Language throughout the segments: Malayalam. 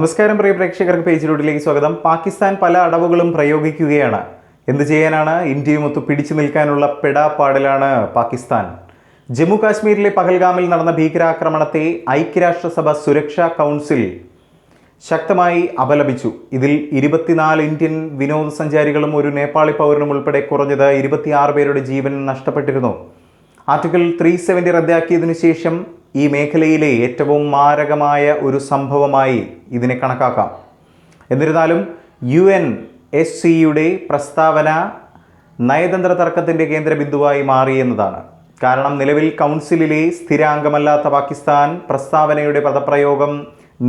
നമസ്കാരം പ്രിയ പ്രേക്ഷകർക്ക് പേജിലൂട്ടിലേക്ക് സ്വാഗതം. പാകിസ്ഥാൻ പല അടവുകളും പ്രയോഗിക്കുകയാണ്. എന്ത് ചെയ്യാനാണ്? ഇന്ത്യയുമൊത്ത് പിടിച്ചു നിൽക്കാനുള്ള പെടാപ്പാടിലാണ് പാകിസ്ഥാൻ. ജമ്മു കാശ്മീരിലെ പഹൽഗാമിൽ നടന്ന ഭീകരാക്രമണത്തെ ഐക്യരാഷ്ട്രസഭ സുരക്ഷാ കൗൺസിൽ ശക്തമായി അപലപിച്ചു. ഇതിൽ 24 ഇന്ത്യൻ വിനോദസഞ്ചാരികളും ഒരു നേപ്പാളി പൗരനും ഉൾപ്പെടെ കുറഞ്ഞത് 26 പേരുടെ ജീവൻ നഷ്ടപ്പെട്ടിരുന്നു. ആർട്ടിക്കിൾ 370 റദ്ദാക്കിയതിനു ശേഷം ഈ മേഖലയിലെ ഏറ്റവും മാരകമായ ഒരു സംഭവമായി ഇതിനെ കണക്കാക്കാം. എന്നിരുന്നാലും UNSCയുടെ പ്രസ്താവന നയതന്ത്ര തർക്കത്തിൻ്റെ കേന്ദ്രബിന്ദുവായി മാറിയെന്നതാണ്. കാരണം നിലവിൽ കൗൺസിലിലെ സ്ഥിരാംഗമല്ലാത്ത പാകിസ്ഥാൻ പ്രസ്താവനയുടെ പദപ്രയോഗം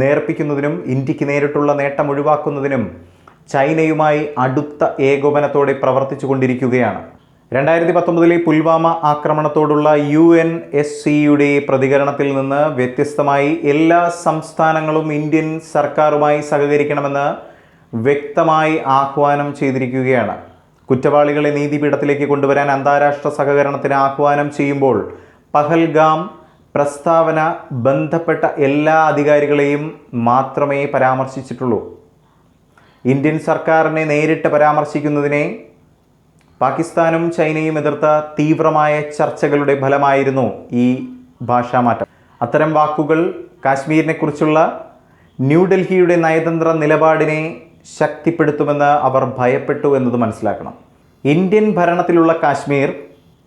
നേർപ്പിക്കുന്നതിനും ഇന്ത്യക്ക് നേരിട്ടുള്ള നേട്ടം ഒഴിവാക്കുന്നതിനും ചൈനയുമായി അടുത്ത ഏകോപനത്തോടെ പ്രവർത്തിച്ചു കൊണ്ടിരിക്കുകയാണ്. 2019 പുൽവാമ ആക്രമണത്തോടുള്ള UNSCയുടെ പ്രതികരണത്തിൽ നിന്ന് വ്യത്യസ്തമായി എല്ലാ സംസ്ഥാനങ്ങളും ഇന്ത്യൻ സർക്കാരുമായി സഹകരിക്കണമെന്ന് വ്യക്തമായി ആഹ്വാനം ചെയ്തിരിക്കുകയാണ്. കുറ്റവാളികളെ നീതിപീഠത്തിലേക്ക് കൊണ്ടുവരാൻ അന്താരാഷ്ട്ര സഹകരണത്തിന് ആഹ്വാനം ചെയ്യുമ്പോൾ പഹൽഗാം പ്രസ്താവന ബന്ധപ്പെട്ട എല്ലാ അധികാരികളെയും മാത്രമേ പരാമർശിച്ചിട്ടുള്ളൂ. ഇന്ത്യൻ സർക്കാരിനെ നേരിട്ട് പരാമർശിക്കുന്നതിനെ പാകിസ്ഥാനും ചൈനയും എതിർത്ത തീവ്രമായ ചർച്ചകളുടെ ഫലമായിരുന്നു ഈ ഭാഷാമാറ്റം. അത്തരം വാക്കുകൾ കാശ്മീരിനെക്കുറിച്ചുള്ള ന്യൂഡൽഹിയുടെ നയതന്ത്ര നിലപാടിനെ ശക്തിപ്പെടുത്തുമെന്ന് അവർ ഭയപ്പെട്ടു എന്നത് മനസ്സിലാക്കണം. ഇന്ത്യൻ ഭരണത്തിലുള്ള കാശ്മീർ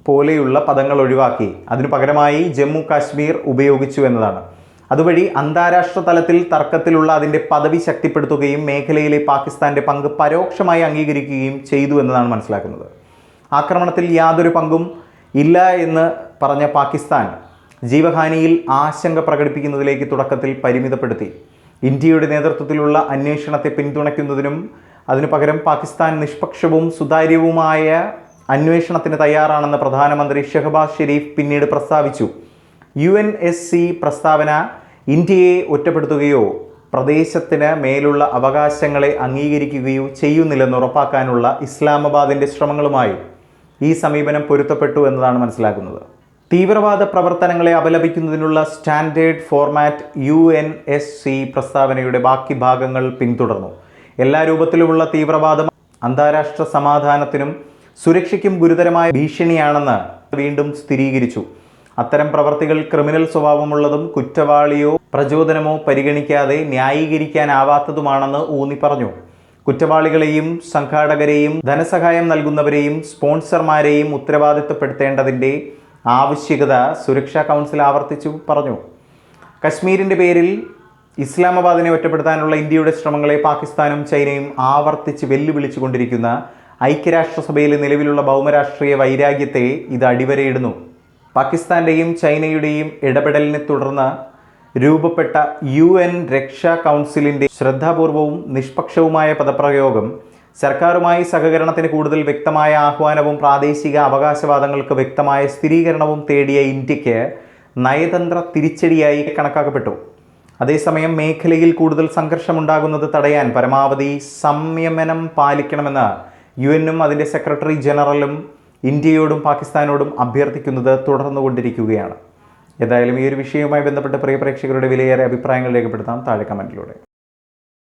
പോലെയുള്ള പദങ്ങൾ ഒഴിവാക്കി അതിനു പകരമായി ജമ്മു കാശ്മീർ ഉപയോഗിച്ചു എന്നതാണ്. അതുവഴി അന്താരാഷ്ട്ര തലത്തിൽ തർക്കത്തിലുള്ള അതിൻ്റെ പദവി ശക്തിപ്പെടുത്തുകയും മേഖലയിലെ പാകിസ്ഥാൻ്റെ പങ്ക് പരോക്ഷമായി അംഗീകരിക്കുകയും ചെയ്തു എന്നതാണ് മനസ്സിലാക്കുന്നത്. ആക്രമണത്തിൽ യാതൊരു പങ്കും ഇല്ല എന്ന് പറഞ്ഞ പാകിസ്ഥാൻ ജീവഹാനിയിൽ ആശങ്ക പ്രകടിപ്പിക്കുന്നതിലേക്ക് തുടക്കത്തിൽ പരിമിതപ്പെടുത്തി. ഇന്ത്യയുടെ നേതൃത്വത്തിലുള്ള അന്വേഷണത്തെ പിന്തുണയ്ക്കുന്നതിനും അതിനു പകരം പാകിസ്ഥാൻ നിഷ്പക്ഷവും സുതാര്യവുമായ അന്വേഷണത്തിന് തയ്യാറാണെന്ന് പ്രധാനമന്ത്രി ഷെഹബാസ് ഷെരീഫ് പിന്നീട് പ്രസ്താവിച്ചു. UNSC പ്രസ്താവന ഇന്ത്യയെ ഒറ്റപ്പെടുത്തുകയോ പ്രദേശത്തിന് മേലുള്ള അവകാശങ്ങളെ അംഗീകരിക്കുകയോ ചെയ്യുന്നില്ലെന്ന് ഉറപ്പാക്കാനുള്ള ഇസ്ലാമാബാദിൻ്റെ ശ്രമങ്ങളുമായി ഈ സമീപനം പൊരുത്തപ്പെട്ടു എന്നതാണ് മനസ്സിലാക്കുന്നത്. തീവ്രവാദ പ്രവർത്തനങ്ങളെ അപലപിക്കുന്നതിനുള്ള സ്റ്റാൻഡേർഡ് ഫോർമാറ്റ് UNSC പ്രസ്താവനയുടെ ബാക്കി ഭാഗങ്ങൾ പിന്തുടർന്നു. എല്ലാ രൂപത്തിലുമുള്ള തീവ്രവാദം അന്താരാഷ്ട്ര സമാധാനത്തിനും സുരക്ഷയ്ക്കും ഗുരുതരമായ ഭീഷണിയാണെന്ന് വീണ്ടും സ്ഥിരീകരിച്ചു. അത്തരം പ്രവർത്തികൾ ക്രിമിനൽ സ്വഭാവമുള്ളതും കുറ്റവാളിയോ പ്രചോദനമോ പരിഗണിക്കാതെ ന്യായീകരിക്കാനാവാത്തതുമാണെന്ന് ഊന്നി പറഞ്ഞു. കുറ്റവാളികളെയും സംഘാടകരെയും ധനസഹായം നൽകുന്നവരെയും സ്പോൺസർമാരെയും ഉത്തരവാദിത്തപ്പെടുത്തേണ്ടതിൻ്റെ ആവശ്യകത സുരക്ഷാ കൗൺസിൽ ആവർത്തിച്ചു പറഞ്ഞു. കശ്മീരിൻ്റെ പേരിൽ ഇസ്ലാമാബാദിനെ ഒറ്റപ്പെടുത്താനുള്ള ഇന്ത്യയുടെ ശ്രമങ്ങളെ പാകിസ്ഥാനും ചൈനയും ആവർത്തിച്ച് വെല്ലുവിളിച്ചു കൊണ്ടിരിക്കുന്ന ഐക്യരാഷ്ട്രസഭയിലെ നിലവിലുള്ള ഭൗമരാഷ്ട്രീയ വൈരാഗ്യത്തെ ഇത് അടിവരയിടുന്നു. പാകിസ്ഥാൻ്റെയും ചൈനയുടെയും ഇടപെടലിനെ തുടർന്ന് രൂപപ്പെട്ട UN രക്ഷാ കൗൺസിലിൻ്റെ ശ്രദ്ധാപൂർവവും നിഷ്പക്ഷവുമായ പദപ്രയോഗം സർക്കാരുമായി സഹകരണത്തിന് കൂടുതൽ വ്യക്തമായ ആഹ്വാനവും പ്രാദേശിക അവകാശവാദങ്ങൾക്ക് വ്യക്തമായ സ്ഥിരീകരണവും തേടിയ ഇന്ത്യക്ക് നയതന്ത്ര തിരിച്ചടിയായി കണക്കാക്കപ്പെട്ടു. അതേസമയം മേഖലയിൽ കൂടുതൽ സംഘർഷമുണ്ടാകുന്നത് തടയാൻ പരമാവധി സംയമനം പാലിക്കണമെന്ന് UN അതിൻ്റെ സെക്രട്ടറി ജനറലും ഇന്ത്യയോടും പാകിസ്ഥാനോടും അഭ്യർത്ഥിക്കുന്നത് തുടർന്നുകൊണ്ടിരിക്കുകയാണ്. ഏതായാലും ഈ ഒരു വിഷയവുമായി ബന്ധപ്പെട്ട് പ്രിയ പ്രേക്ഷകരുടെ വിലയേറെ അഭിപ്രായങ്ങൾ രേഖപ്പെടുത്താം താഴെ കമൻറ്റിലൂടെ.